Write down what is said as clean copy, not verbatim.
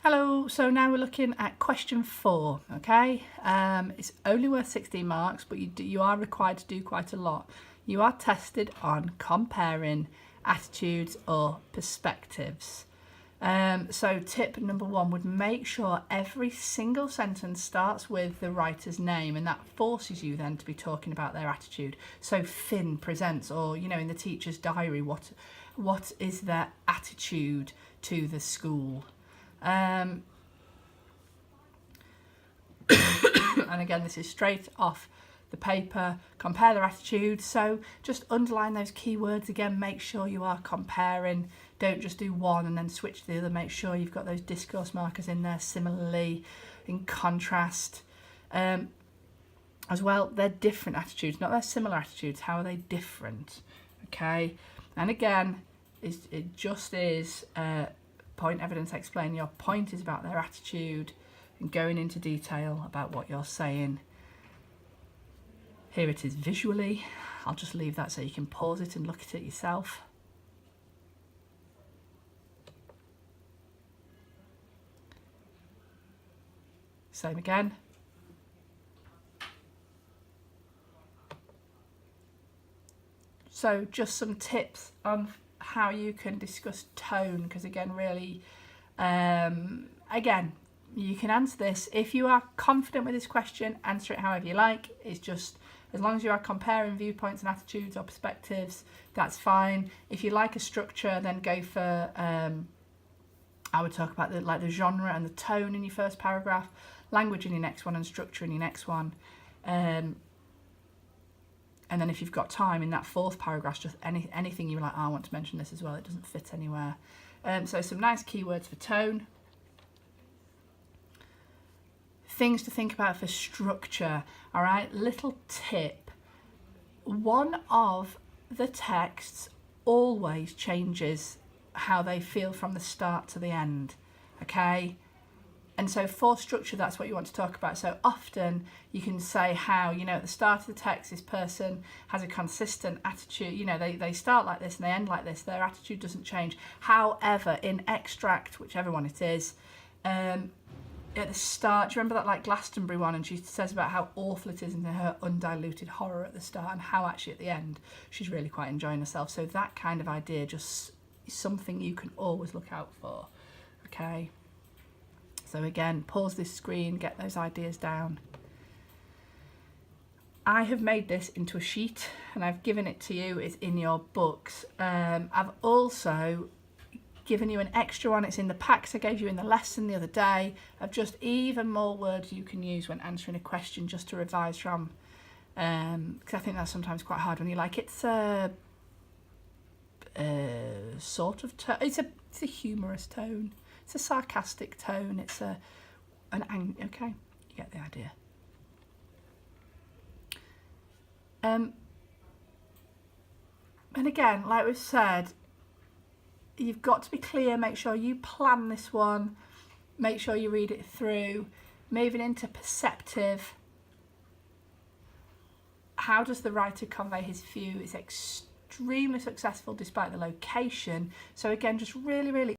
Hello, so now we're looking at question 4, okay? It's only worth 16 marks, but you are required to do quite a lot. You are tested on comparing attitudes or perspectives. So tip number 1 would make sure every single sentence starts with the writer's name, and that forces you then to be talking about their attitude. So Finn presents, or in the teacher's diary, what is their attitude to the school? And again, this is straight off the paper. Compare their attitude, so just underline those keywords again. Make sure you are comparing. Don't just do one and then switch to the other. Make sure you've got those discourse markers in there. Similarly, in contrast, as well, they're different attitudes, not their similar attitudes. How are they different? Okay, and again, it just is point, evidence, explain. Your point is about their attitude and going into detail about what you're saying. Here it is visually. I'll just leave that so you can pause it and look at it yourself. Same again. So just some tips on how you can discuss tone, because again, really, again, you can answer this. If you are confident with this question, answer it however you like. It's just, as long as you are comparing viewpoints and attitudes or perspectives, that's fine. If you like a structure, then go for, I would talk about the genre and the tone in your first paragraph, language in your next one, and structure in your next one. And then if you've got time in that fourth paragraph, just anything you're like, oh, I want to mention this as well, it doesn't fit anywhere. So some nice keywords for tone. Things to think about for structure, all right? Little tip. One of the texts always changes how they feel from the start to the end, okay? And so for structure, that's what you want to talk about. So often you can say how, at the start of the text, this person has a consistent attitude. They start like this and they end like this. Their attitude doesn't change. However, in extract, whichever one it is, at the start, do you remember that Glastonbury one? And she says about how awful it is and her undiluted horror at the start, and how actually at the end, she's really quite enjoying herself. So that kind of idea just is something you can always look out for, okay? So again, pause this screen, get those ideas down. I have made this into a sheet and I've given it to you. It's in your books. I've also given you an extra one. It's in the packs I gave you in the lesson the other day, of just even more words you can use when answering a question, just to revise from. Because I think that's sometimes quite hard when you're like, it's a sort of tone. It's a humorous tone. It's a sarcastic tone. It's okay, you get the idea. And again, like we've said, you've got to be clear. Make sure you plan this one. Make sure you read it through. Moving into perceptive. How does the writer convey his view? It's extremely successful despite the location. So again, just really, really